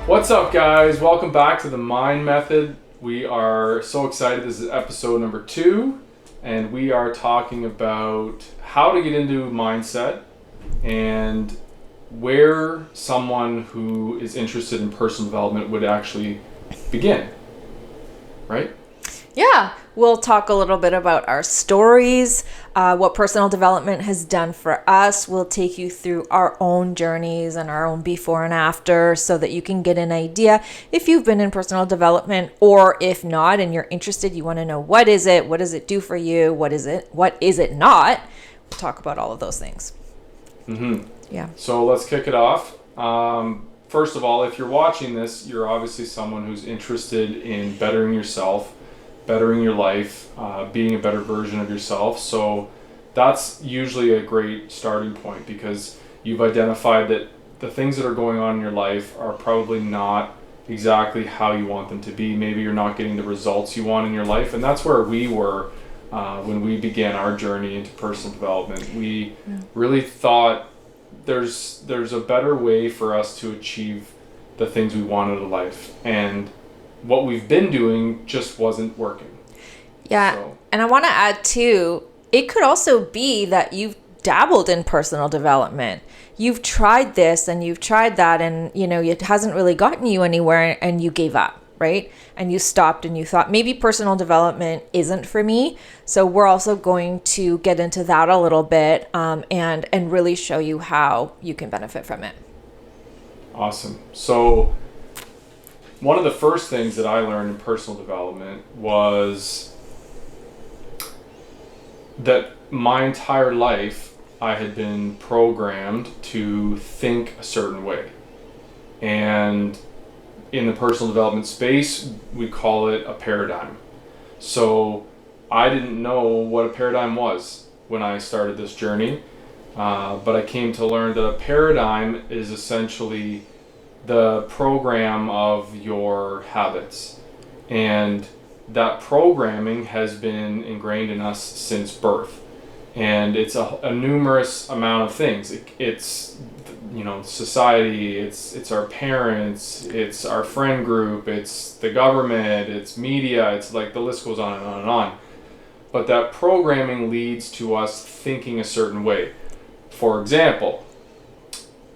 What's up, guys? Welcome back to the Mind Method. We are so excited. This is episode number 2, and we are talking about how to get into mindset and where someone who is interested in personal development would actually begin, right? Yeah, we'll talk a little bit about our stories, what personal development has done for us. We'll take you through our own journeys and our own before and after so that you can get an idea if you've been in personal development, or if not and you're interested, you want to know what is it does it do for you, what is it not. We'll talk about all of those things. Yeah. So let's kick it off. First of all, if you're watching this, you're obviously someone who's interested in bettering yourself, bettering your life, being a better version of yourself. So that's usually a great starting point because you've identified that the things that are going on in your life are probably not exactly how you want them to be. Maybe you're not getting the results you want in your life. And that's where we were when we began our journey into personal development. We really thought there's a better way for us to achieve the things we want out of life. And what we've been doing just wasn't working. Yeah. So. And I want to add too, it could also be that you've dabbled in personal development. You've tried this and you've tried that, and it hasn't really gotten you anywhere, and you gave up, right? And you stopped and you thought maybe personal development isn't for me. So we're also going to get into that a little bit and really show you how you can benefit from it. Awesome. So one of the first things that I learned in personal development was that my entire life I had been programmed to think a certain way. And in the personal development space, we call it a paradigm. So I didn't know what a paradigm was when I started this journey, but I came to learn that a paradigm is essentially the program of your habits, and that programming has been ingrained in us since birth, and it's a numerous amount of things. It's society, it's our parents, it's our friend group, it's the government, it's media, it's like the list goes on and on and on. But that programming leads to us thinking a certain way. For example,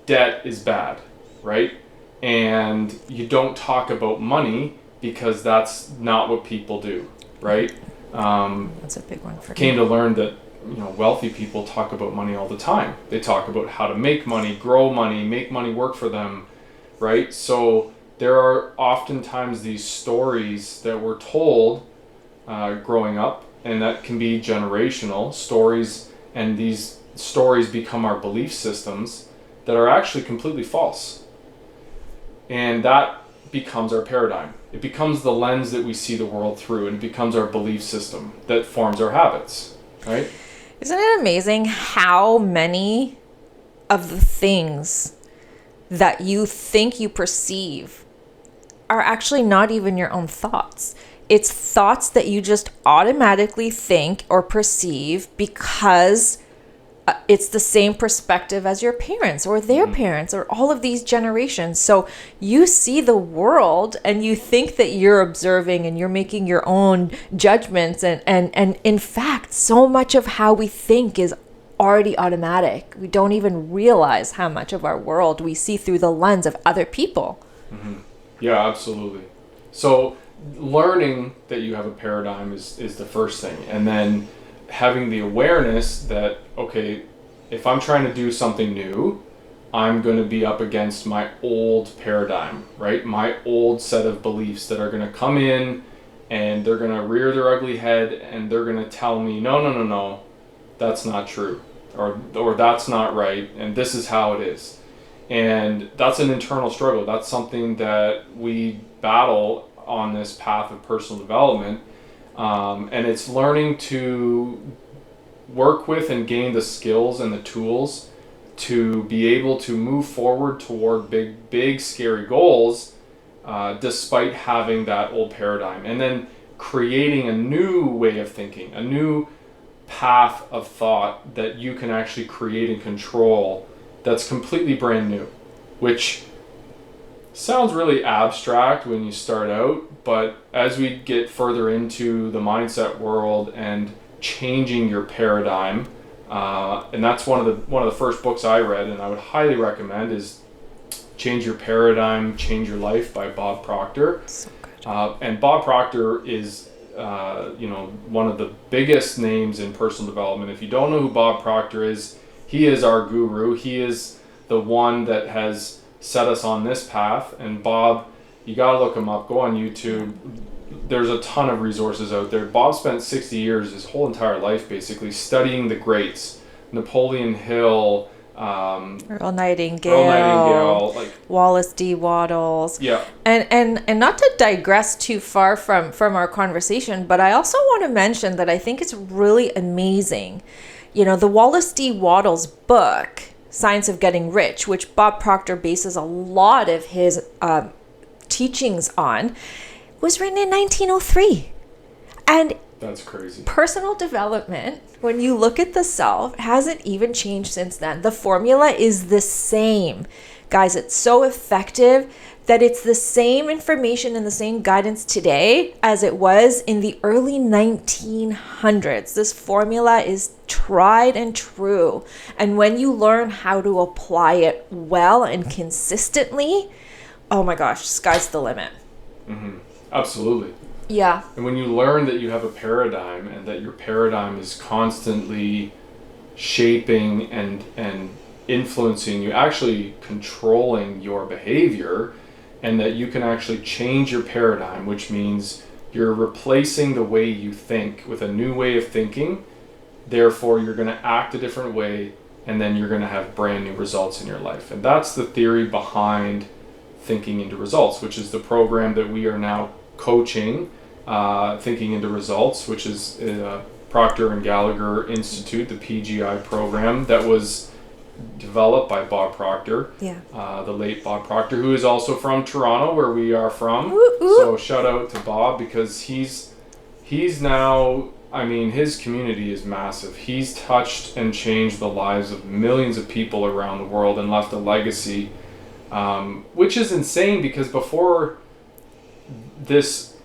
debt is bad, right? And you don't talk about money because that's not what people do, right? That's a big one for me. Came to learn that wealthy people talk about money all the time. They talk about how to make money, grow money, make money work for them, right? So there are oftentimes these stories that we're told growing up, and that can be generational stories, and these stories become our belief systems that are actually completely false. And that becomes our paradigm. It becomes the lens that we see the world through, and it becomes our belief system that forms our habits, right? Isn't it amazing how many of the things that you think you perceive are actually not even your own thoughts? It's thoughts that you just automatically think or perceive because it's the same perspective as your parents or their parents or all of these generations. So you see the world and you think that you're observing and you're making your own judgments. And in fact, so much of how we think is already automatic. We don't even realize how much of our world we see through the lens of other people. Mm-hmm. Yeah, absolutely. So learning that you have a paradigm is the first thing. And then having the awareness that, okay, if I'm trying to do something new, I'm going to be up against my old paradigm, right? My old set of beliefs that are going to come in and they're going to rear their ugly head and they're going to tell me, no, that's not true, or that's not right, and this is how it is. And that's an internal struggle. That's something that we battle on this path of personal development. And it's learning to work with and gain the skills and the tools to be able to move forward toward big, scary goals, despite having that old paradigm. And then creating a new way of thinking, a new path of thought that you can actually create and control that's completely brand new, which sounds really abstract when you start out, but as we get further into the mindset world and changing your paradigm, and that's one of the first books I read, and I would highly recommend, is Change Your Paradigm, Change Your Life by Bob Proctor. So good. And Bob Proctor is one of the biggest names in personal development. If you don't know who Bob Proctor is, he is our guru. He is the one that has set us on this path. And Bob, you gotta look him up. Go on YouTube. There's a ton of resources out there. Bob spent 60 years, his whole entire life basically, studying the greats. Napoleon Hill, Earl Nightingale, like Wallace D. Wattles. yeah. And not to digress too far from our conversation, but I also want to mention that I think it's really amazing. You know, the Wallace D. Wattles book, Science of Getting Rich, which Bob Proctor bases a lot of his teachings on, was written in 1903. And That's crazy. personal development, when you look at the self, hasn't even changed since then. The formula is the same. Guys, it's so effective that it's the same information and the same guidance today as it was in the early 1900s. This formula is tried and true. And when you learn how to apply it well and consistently, oh my gosh, sky's the limit. Mm-hmm. Absolutely. Yeah. And when you learn that you have a paradigm and that your paradigm is constantly shaping and influencing you, actually controlling your behavior, and that you can actually change your paradigm, which means you're replacing the way you think with a new way of thinking. Therefore, you're going to act a different way, and then you're going to have brand new results in your life. And that's the theory behind Thinking into Results, which is the program that we are now coaching, Thinking into Results, which is Procter and Gallagher Institute, the PGI program that was developed by Bob Proctor, the late Bob Proctor, who is also from Toronto, where we are from. So shout out to Bob, because he's now, I mean, his community is massive. He's touched and changed the lives of millions of people around the world and left a legacy, which is insane, because before this,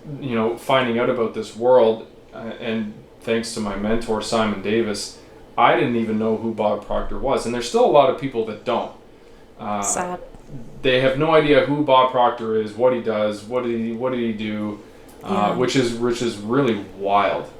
finding out about this world, and thanks to my mentor Simon Davis, I didn't even know who Bob Proctor was, and there's still a lot of people that don't. Sad. They have no idea who Bob Proctor is, what he does, what did he do, which is really wild.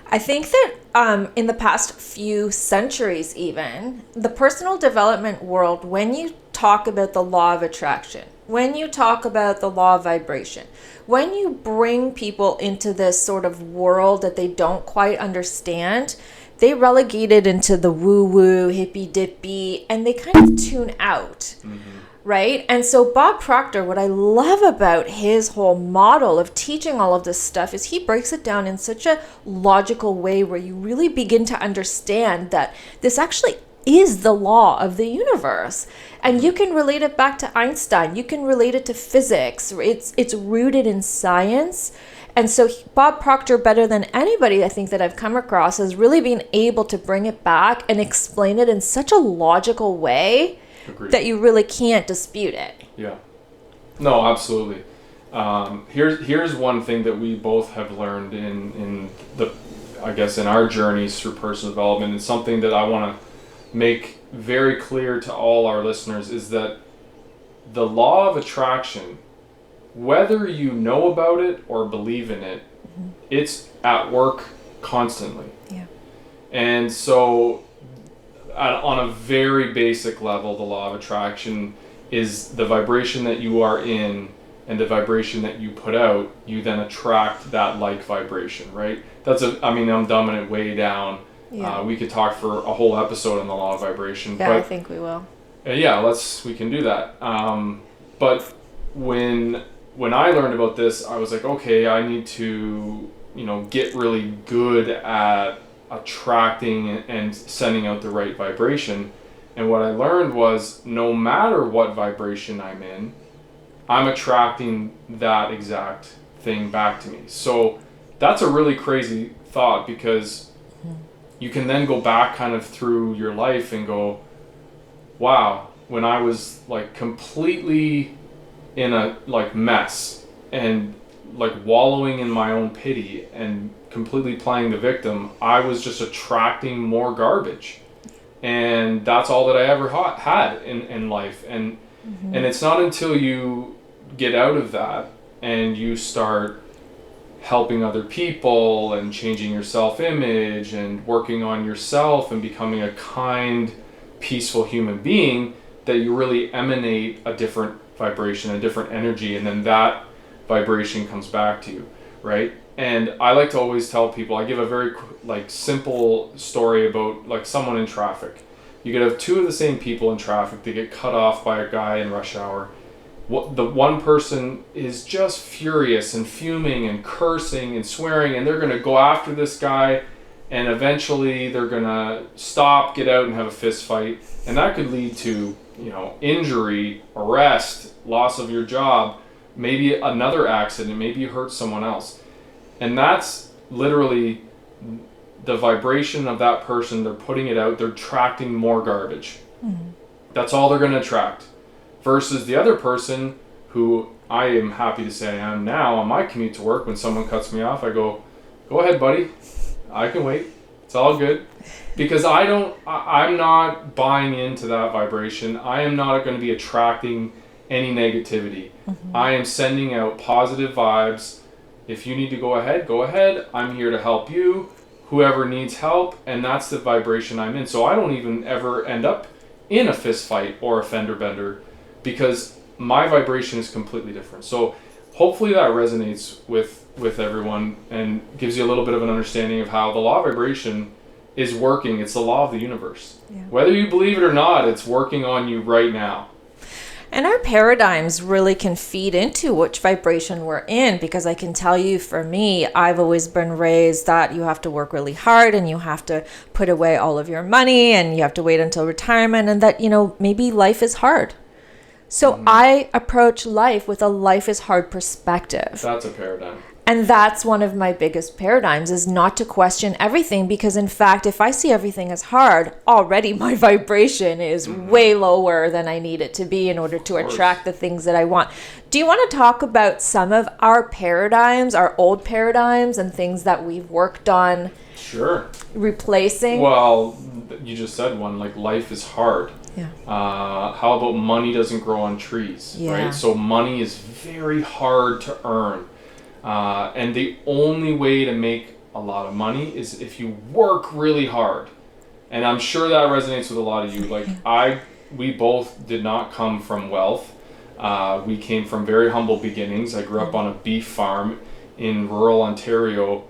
I think that in the past few centuries, even, the personal development world, when you talk about the law of attraction, when you talk about the law of vibration, when you bring people into this sort of world that they don't quite understand, they relegate it into the woo-woo, hippy-dippy, and they kind of tune out. Mm-hmm. Right? And so Bob Proctor, what I love about his whole model of teaching all of this stuff is he breaks it down in such a logical way where you really begin to understand that this actually is the law of the universe. And you can relate it back to Einstein. You can relate it to physics. It's rooted in science. And so Bob Proctor, better than anybody I think that I've come across, has really been able to bring it back and explain it in such a logical way. Agreed. That you really can't dispute it. Yeah. No, absolutely. Here's one thing that we both have learned in our journeys through personal development, and something that I want to make very clear to all our listeners, is that the law of attraction, whether you know about it or believe in it, mm-hmm. it's at work constantly. Yeah. And so on a very basic level, the law of attraction is the vibration that you are in and the vibration that you put out, you then attract that like vibration, right? I'm dumbing it way down. Yeah. We could talk for a whole episode on the law of vibration. Yeah, but, I think we will. We can do that. But when I learned about this, I was like, okay, I need to, get really good at attracting and sending out the right vibration. And what I learned was, no matter what vibration I'm in, I'm attracting that exact thing back to me. So that's a really crazy thought, because you can then go back kind of through your life and go, wow, when I was like completely in a like mess and like wallowing in my own pity and completely playing the victim, I was just attracting more garbage. And that's all that I ever had in life. And and it's not until you get out of that and you start helping other people and changing your self-image and working on yourself and becoming a kind, peaceful human being that you really emanate a different vibration, a different energy, and then that vibration comes back to you, right? And I like to always tell people, I give a very like simple story about like someone in traffic. You could have two of the same people in traffic. They get cut off by a guy in rush hour. The one person is just furious and fuming and cursing and swearing, and they're going to go after this guy, and eventually they're going to stop, get out, and have a fist fight. And that could lead to, injury, arrest, loss of your job, maybe another accident, maybe you hurt someone else. And that's literally the vibration of that person. They're putting it out, they're attracting more garbage. That's all they're going to attract. Versus the other person, who I am happy to say I am now on my commute to work, when someone cuts me off, I go ahead, buddy, I can wait, it's all good. Because I'm not buying into that vibration. I am not going to be attracting any negativity. I am sending out positive vibes. If you need to go ahead. I'm here to help you, whoever needs help, and that's the vibration I'm in. So I don't even ever end up in a fist fight or a fender bender, because my vibration is completely different. So hopefully that resonates with everyone and gives you a little bit of an understanding of how the law of vibration is working. It's the law of the universe. Yeah. Whether you believe it or not, it's working on you right now. And our paradigms really can feed into which vibration we're in, because I can tell you, for me, I've always been raised that you have to work really hard and you have to put away all of your money and you have to wait until retirement, and that, maybe life is hard. So I approach life with a life is hard perspective. That's a paradigm. And that's one of my biggest paradigms, is not to question everything, because in fact, if I see everything as hard, already my vibration is way lower than I need it to be in order to attract the things that I want. Do you want to talk about some of our paradigms, our old paradigms, and things that we've worked on? Sure. Replacing? Well, you just said one, like life is hard. Yeah. How about money doesn't grow on trees, right? So money is very hard to earn. And the only way to make a lot of money is if you work really hard. And I'm sure that resonates with a lot of you. Like we both did not come from wealth. We came from very humble beginnings. I grew up on a beef farm in rural Ontario,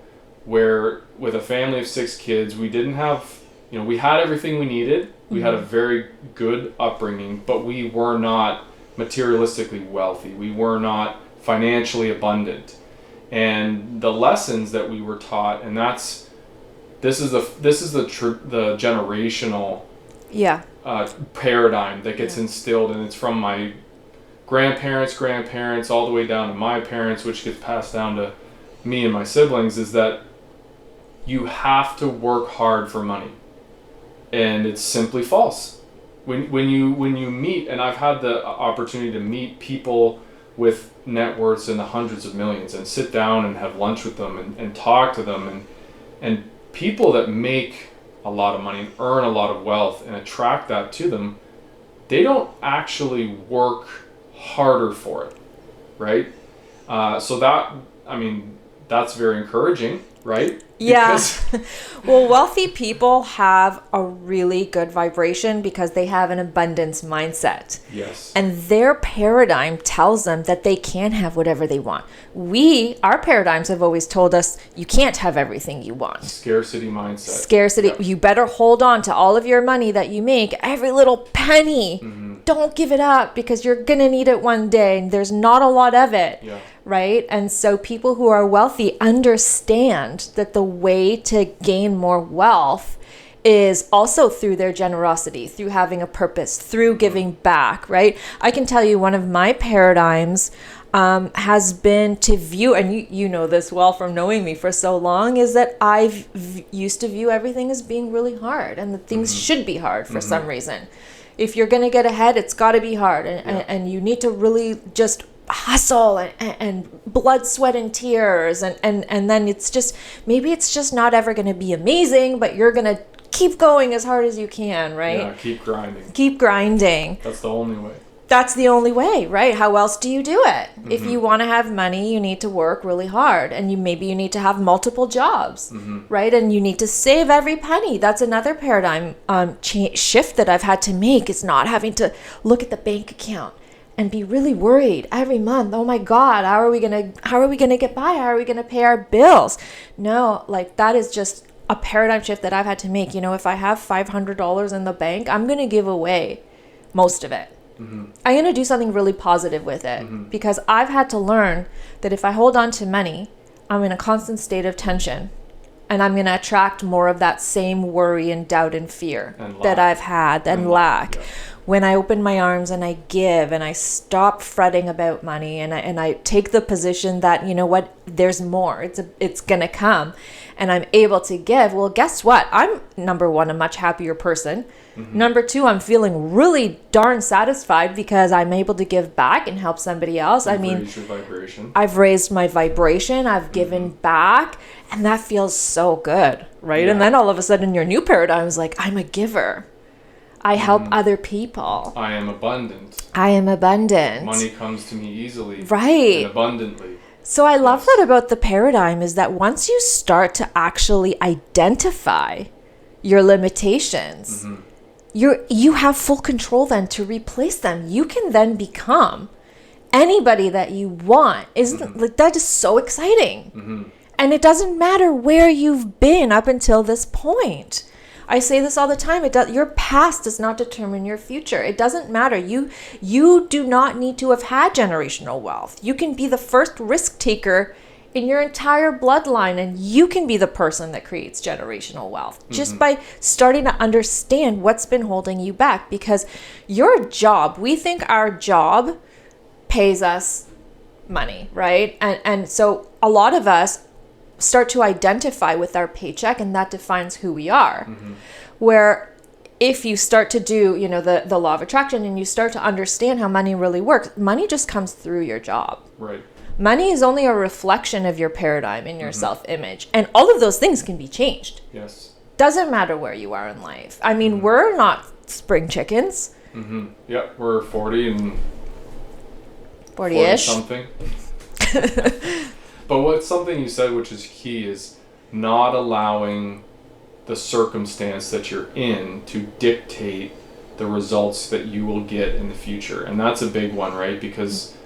where with a family of 6 kids, we didn't have, we had everything we needed. We had a very good upbringing, but we were not materialistically wealthy. We were not financially abundant. And the lessons that we were taught, and this is the generational paradigm that gets instilled, and it's from my grandparents all the way down to my parents, which gets passed down to me and my siblings, is that you have to work hard for money. And it's simply false. When you meet, and I've had the opportunity to meet people with net worths in the hundreds of millions, and sit down and have lunch with them and talk to them, and people that make a lot of money and earn a lot of wealth and attract that to them, they don't actually work harder for it, right? So that's very encouraging, right? Yeah. Well, wealthy people have a really good vibration because they have an abundance mindset. Yes. And their paradigm tells them that they can have whatever they want. Our paradigms have always told us you can't have everything you want. Scarcity mindset. Scarcity. Yep. You better hold on to all of your money that you make, every little penny. Don't give it up, because you're going to need it one day, and there's not a lot of it. Yeah. Right? And so people who are wealthy understand that the way to gain more wealth is also through their generosity, through having a purpose, through giving back, right? I can tell you one of my paradigms has been to view, and you know this well from knowing me for so long, is that I've used to view everything as being really hard, and that things should be hard for some reason. If you're going to get ahead, it's got to be hard, and you need to really just hustle and blood, sweat, and tears. And then maybe it's just not ever going to be amazing, but you're going to keep going as hard as you can, right? Yeah, keep grinding. Keep grinding. That's the only way. That's the only way, right? How else do you do it? Mm-hmm. If you want to have money, you need to work really hard, and maybe you need to have multiple jobs, right? And you need to save every penny. That's another paradigm shift that I've had to make, is not having to look at the bank account and be really worried every month. Oh my God, how are we gonna get by? How are we gonna pay our bills? No, like, that is just a paradigm shift that I've had to make. If I have $500 in the bank, I'm gonna give away most of it. I'm going to do something really positive with it, because I've had to learn that if I hold on to money, I'm in a constant state of tension, and I'm going to attract more of that same worry and doubt and fear that I've had and lack. Yeah. When I open my arms and I give and I stop fretting about money, and I take the position that, you know what, there's more, it's going to come, and I'm able to give, well, guess what? I'm, number one, a much happier person. Number two, I'm feeling really darn satisfied because I'm able to give back and help somebody else. Raise your vibration. I've raised my vibration. I've given back, and that feels so good, right? Yeah. And then all of a sudden your new paradigm is like, I'm a giver. I help other people. I am abundant. Money comes to me easily. Right. And abundantly. So I love that about the paradigm, is that once you start to actually identify your limitations, you have full control then to replace them. You can then become anybody that you want. Isn't like, that is so exciting. And it doesn't matter where you've been up until this point. I say this all the time. Your past does not determine your future. It doesn't matter. You do not need to have had generational wealth. You can be the first risk taker in your entire bloodline, and you can be the person that creates generational wealth just by starting to understand what's been holding you back. Because your job, we think our job pays us money, right? And so a lot of us start to identify with our paycheck, and that defines who we are. Where if you start to do, the law of attraction, and you start to understand how money really works, money just comes through your job. Right. Money is only a reflection of your paradigm and your self-image. And all of those things can be changed. Yes. Doesn't matter where you are in life. I mean, we're not spring chickens. Yep, we're 40 and 40-ish. 40 something. But what's something you said which is key is not allowing the circumstance that you're in to dictate the results that you will get in the future. And that's a big one, right? Because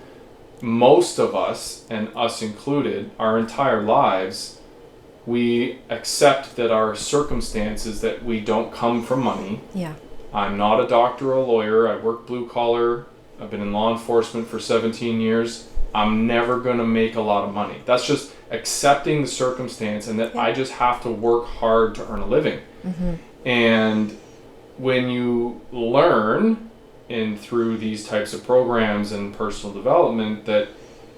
most of us, and us included, our entire lives, we accept that our circumstances, that we don't come from money. Yeah. I'm not a doctor or a lawyer. I work blue collar. I've been in law enforcement for 17 years. I'm never going to make a lot of money. That's just accepting the circumstance, and that I just have to work hard to earn a living. And when you learn through these types of programs and personal development that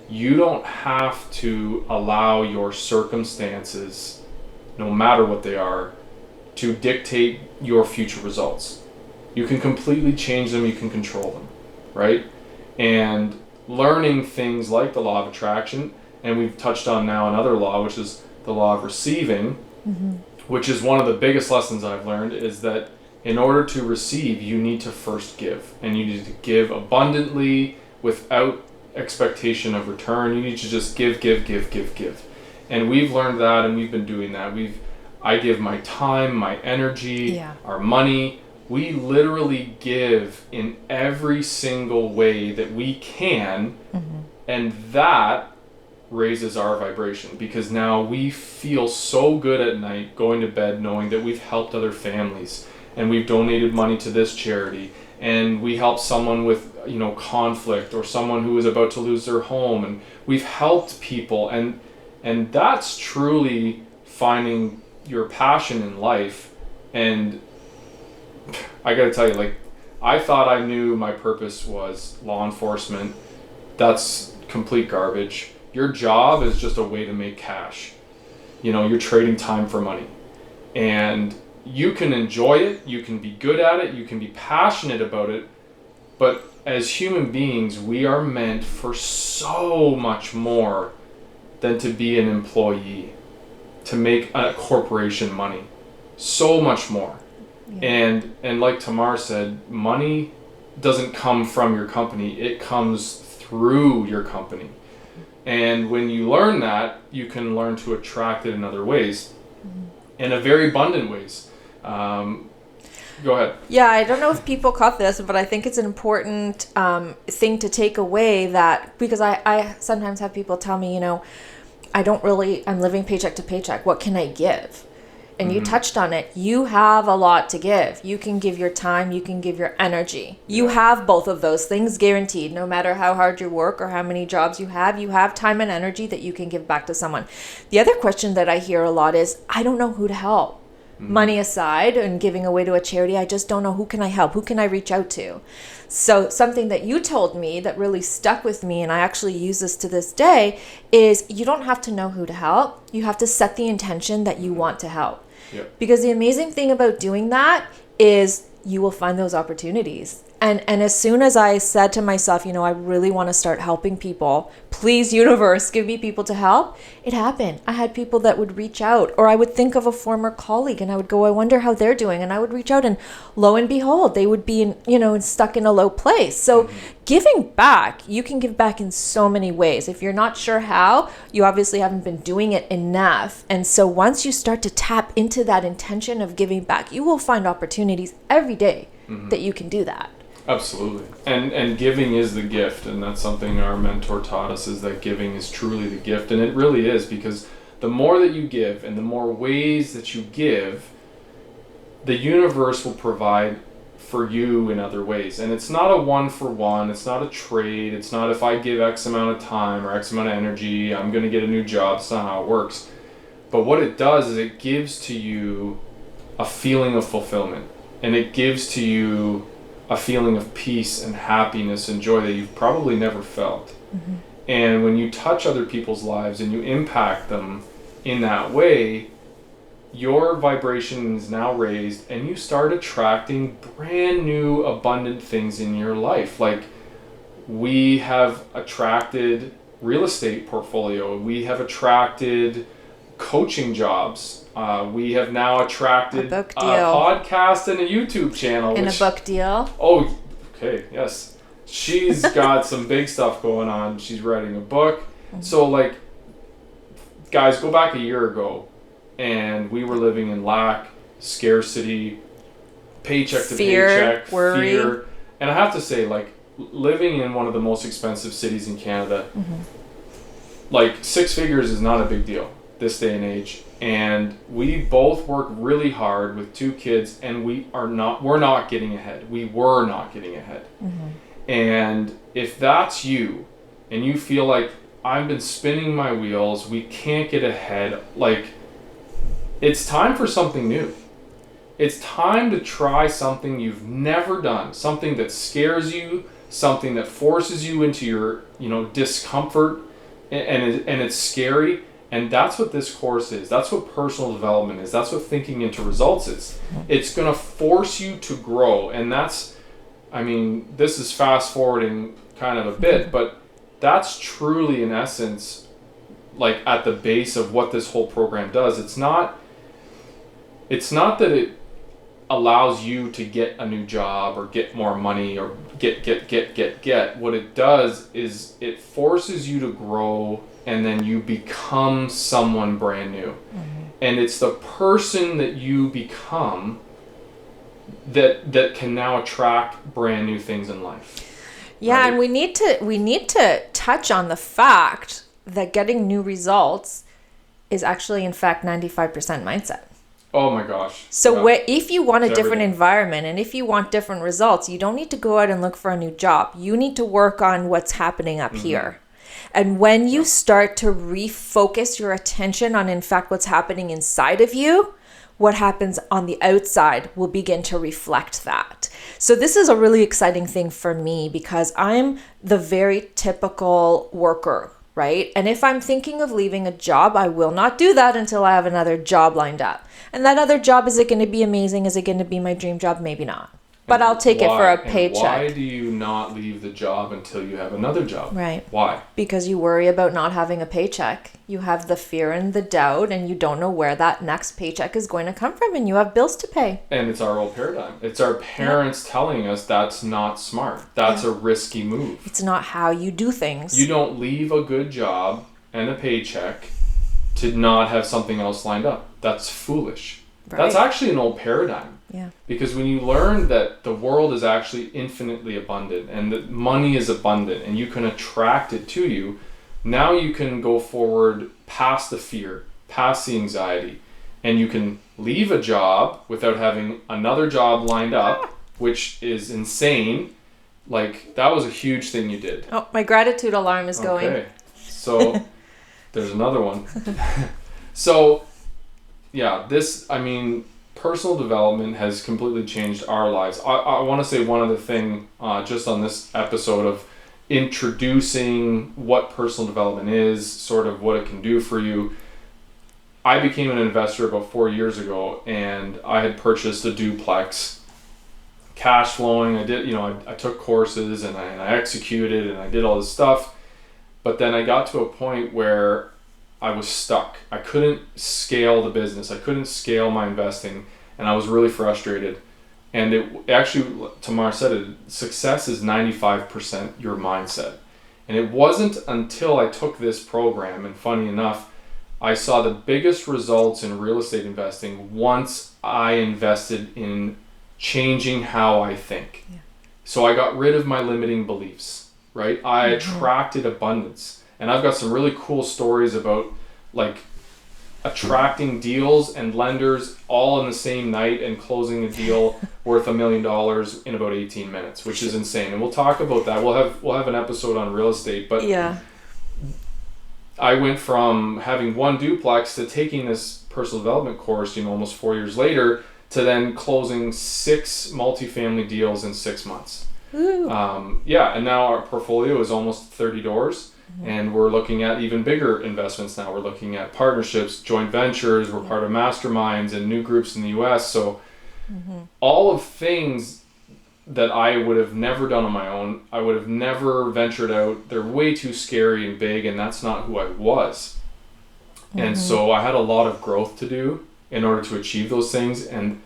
you don't have to allow your circumstances, no matter what they are, to dictate your future results. You can completely change them, you can control them, right? And learning things like the law of attraction, and we've touched on now another law, which is the law of receiving, which is one of the biggest lessons I've learned, is that in order to receive, you need to first give. And you need to give abundantly without expectation of return. You need to just give. And we've learned that, and we've been doing that. I give my time, my energy, our money. We literally give in every single way that we can, and that raises our vibration, because now we feel so good at night going to bed knowing that we've helped other families, and we've donated money to this charity, and we helped someone with conflict, or someone who is about to lose their home, and we've helped people, and that's truly finding your passion in life. And I gotta tell you, I thought I knew my purpose was law enforcement. That's complete garbage. Your job is just a way to make cash. You're trading time for money, and you can enjoy it, you can be good at it, you can be passionate about it, but as human beings, we are meant for so much more than to be an employee, to make a corporation money. So much more. Yeah. And like Tamar said, money doesn't come from your company, it comes through your company. And when you learn that, you can learn to attract it in other ways, in a very abundant ways. Go ahead. Yeah, I don't know if people caught this, but I think it's an important thing to take away, that because I sometimes have people tell me, I'm living paycheck to paycheck. What can I give? And you touched on it. You have a lot to give. You can give your time. You can give your energy. You have both of those things guaranteed. No matter how hard you work or how many jobs you have time and energy that you can give back to someone. The other question that I hear a lot is, I don't know who to help. Money aside and giving away to a charity, I just don't know, who can I help? Who can I reach out to? So something that you told me that really stuck with me, and I actually use this to this day, is you don't have to know who to help. You have to set the intention that you want to help. Yep. Because the amazing thing about doing that is you will find those opportunities. And as soon as I said to myself, I really want to start helping people, please, universe, give me people to help, it happened. I had people that would reach out, or I would think of a former colleague and I would go, I wonder how they're doing. And I would reach out, and lo and behold, they would be stuck in a low place. So giving back, you can give back in so many ways. If you're not sure how, you obviously haven't been doing it enough. And so once you start to tap into that intention of giving back, you will find opportunities every day that you can do that. Absolutely. And giving is the gift, and that's something our mentor taught us, is that giving is truly the gift. And it really is, because the more that you give and the more ways that you give, the universe will provide for you in other ways. And it's not a one for one, it's not a trade, it's not if I give X amount of time or X amount of energy, I'm going to get a new job. It's not how it works. But what it does is it gives to you a feeling of fulfillment, and it gives to you a feeling of peace and happiness and joy that you've probably never felt. And when you touch other people's lives and you impact them in that way, your vibration is now raised, and you start attracting brand new abundant things in your life. Like, we have attracted real estate portfolio, we have attracted coaching jobs, we have now attracted a podcast and a YouTube channel. And a book deal. Oh, okay, yes. She's got some big stuff going on. She's writing a book. So, guys, go back a year ago, and we were living in lack, scarcity, paycheck to paycheck, worry. Fear. And I have to say, living in one of the most expensive cities in Canada, 6 figures is not a big deal this day and age. And we both work really hard with 2 kids, and we're not getting ahead. We were not getting ahead. And if that's you, and you feel like, I've been spinning my wheels, we can't get ahead, it's time for something new. It's time to try something you've never done, something that scares you, something that forces you into your, discomfort, and it's scary. And that's what this course is. That's what personal development is. That's what thinking into results is. It's going to force you to grow. And this is fast forwarding kind of a bit, but that's truly, in essence, at the base of what this whole program does. It's not that it allows you to get a new job or get more money or get. What it does is it forces you to grow, and then you become someone brand new. And it's the person that you become that can now attract brand new things in life. Yeah, right? And we need to touch on the fact that getting new results is actually, in fact, 95% mindset. Oh my gosh. So if you want a different environment, and if you want different results, you don't need to go out and look for a new job. You need to work on what's happening up here. And when you start to refocus your attention on, in fact, what's happening inside of you, what happens on the outside will begin to reflect that. So this is a really exciting thing for me, because I'm the very typical worker, right? And if I'm thinking of leaving a job, I will not do that until I have another job lined up. And that other job, is it going to be amazing? Is it going to be my dream job? Maybe not. But I'll take it for a And paycheck. why do you not leave the job until you have another job? Right. Why? Because you worry about not having a paycheck. You have the fear and the doubt, and you don't know where that next paycheck is going to come from, and you have bills to pay. And it's our old paradigm. It's our parents telling us that's not smart. That's a risky move. It's not how you do things. You don't leave a good job and a paycheck to not have something else lined up. That's foolish. Right. That's actually an old paradigm. Yeah. Because when you learn that the world is actually infinitely abundant and that money is abundant and you can attract it to you, now you can go forward past the fear, past the anxiety, and you can leave a job without having another job lined up, which is insane. Like, that was a huge thing you did. Oh, my gratitude alarm is going. Okay. So there's another one. So, yeah, personal development has completely changed our lives. I want to say one other thing just on this episode of introducing what personal development is, sort of what it can do for you. I became an investor about 4 years ago, and I had purchased a duplex, cash flowing. I took courses and I executed and I did all this stuff. But then I got to a point where I was stuck. I couldn't scale the business. I couldn't scale my investing, and I was really frustrated. And it actually, Tamar said it, success is 95% your mindset. And it wasn't until I took this program, and funny enough, I saw the biggest results in real estate investing once I invested in changing how I think. Yeah. So I got rid of my limiting beliefs, right? I attracted abundance. And I've got some really cool stories about like attracting deals and lenders all in the same night and closing a deal worth $1 million in about 18 minutes, which is insane. And we'll talk about that. We'll have an episode on real estate, but yeah. I went from having one duplex to taking this personal development course, almost 4 years later, to then closing 6 multifamily deals in 6 months. And now our portfolio is almost 30 doors. And we're looking at even bigger investments now. We're looking at partnerships, joint ventures. We're part of masterminds and new groups in the US. So all of things that I would have never done on my own, I would have never ventured out. They're way too scary and big, and that's not who I was. And so I had a lot of growth to do in order to achieve those things. And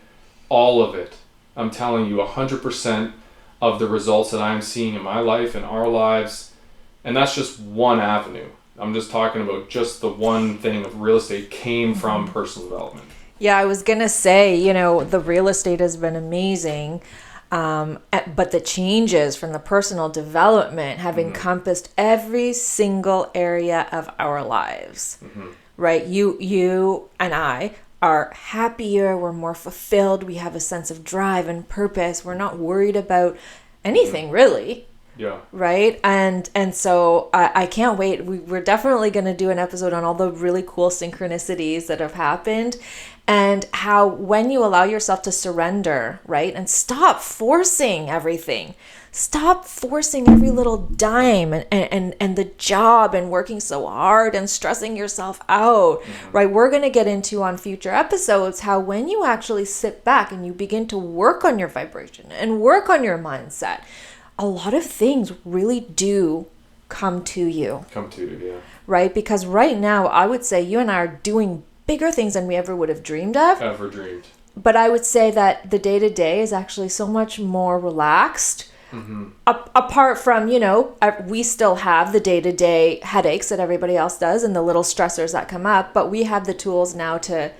all of it, I'm telling you, 100% of the results that I'm seeing in my life and our lives. And that's just one avenue. I'm just talking about just the one thing of real estate came from personal development. Yeah, I was going to say, the real estate has been amazing. But the changes from the personal development have encompassed every single area of our lives, right? You and I are happier. We're more fulfilled. We have a sense of drive and purpose. We're not worried about anything really. Yeah. Right. And so I can't wait. We're definitely going to do an episode on all the really cool synchronicities that have happened and how when you allow yourself to surrender, right, and stop forcing everything, stop forcing every little dime and the job and working so hard and stressing yourself out, right? We're going to get into on future episodes how when you actually sit back and you begin to work on your vibration and work on your mindset, a lot of things really do come to you. Yeah. Right? Because right now, I would say you and I are doing bigger things than we ever would have dreamed of. But I would say that the day-to-day is actually so much more relaxed. Apart from, we still have the day-to-day headaches that everybody else does and the little stressors that come up. But we have the tools now to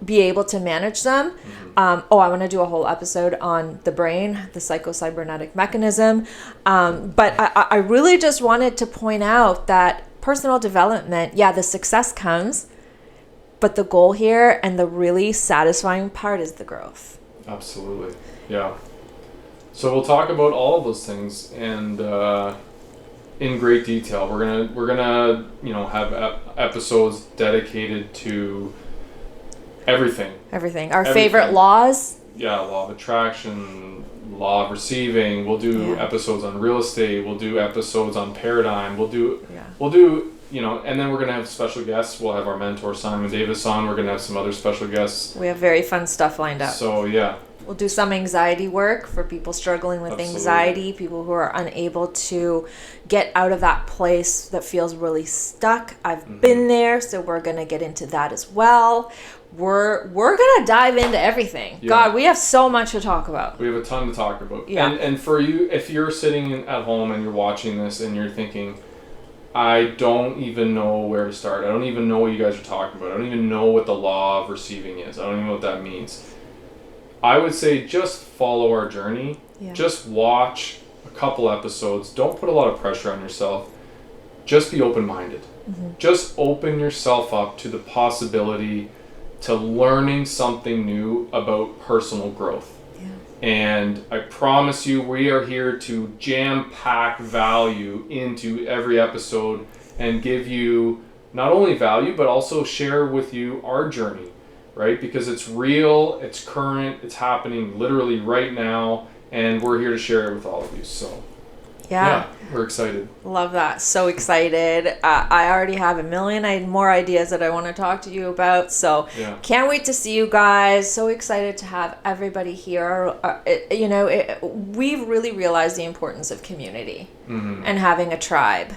be able to manage them. I want to do a whole episode on the brain, the psychocybernetic mechanism. But I really just wanted to point out that personal development, the success comes, but the goal here and the really satisfying part is the growth. Absolutely. Yeah. So we'll talk about all of those things and in great detail. We're gonna have episodes dedicated to everything. Our favorite laws. Yeah, law of attraction, law of receiving. We'll do episodes on real estate. We'll do episodes on paradigm. We'll do, and then we're going to have special guests. We'll have our mentor, Simon Davis, on. We're going to have some other special guests. We have very fun stuff lined up. So, yeah, We'll do some anxiety work for people struggling with Absolutely. anxiety, people who are unable to get out of that place that feels really stuck. I've been there, so we're going to get into that as well. We're going to dive into everything. Yeah. God, we have so much to talk about. We have a ton to talk about. Yeah. And for you, if you're sitting at home and you're watching this and you're thinking, I don't even know where to start. I don't even know what you guys are talking about. I don't even know what the law of receiving is. I don't even know what that means. I would say just follow our journey. Yeah. Just watch a couple episodes. Don't put a lot of pressure on yourself. Just be open-minded. Just open yourself up to the possibility to learning something new about personal growth. Yeah. And I promise you, we are here to jam-pack value into every episode and give you not only value, but also share with you our journey, right? Because it's real, it's current, it's happening literally right now, and we're here to share it with all of you. So, yeah, we're excited. Love that. So excited. I already have a million more ideas that I want to talk to you about. So can't wait to see you guys. So excited to have everybody here. We've really realized the importance of community and having a tribe.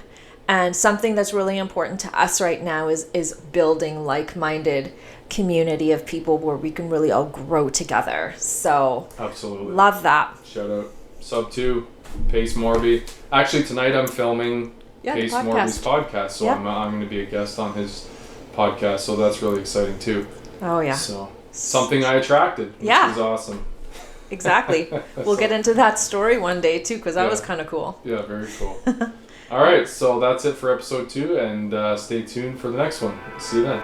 And something that's really important to us right now is building like-minded community of people where we can really all grow together. So absolutely love that. Shout out Sub 2, Pace Morby. Actually, tonight I'm filming Pace Morby's podcast, so I'm going to be a guest on his podcast, so that's really exciting too. Oh yeah. So something I attracted, which is awesome. Exactly. We'll get into that story one day too, because that was kind of cool. Yeah, very cool. All right, so that's it for episode 2, and stay tuned for the next one. See you then.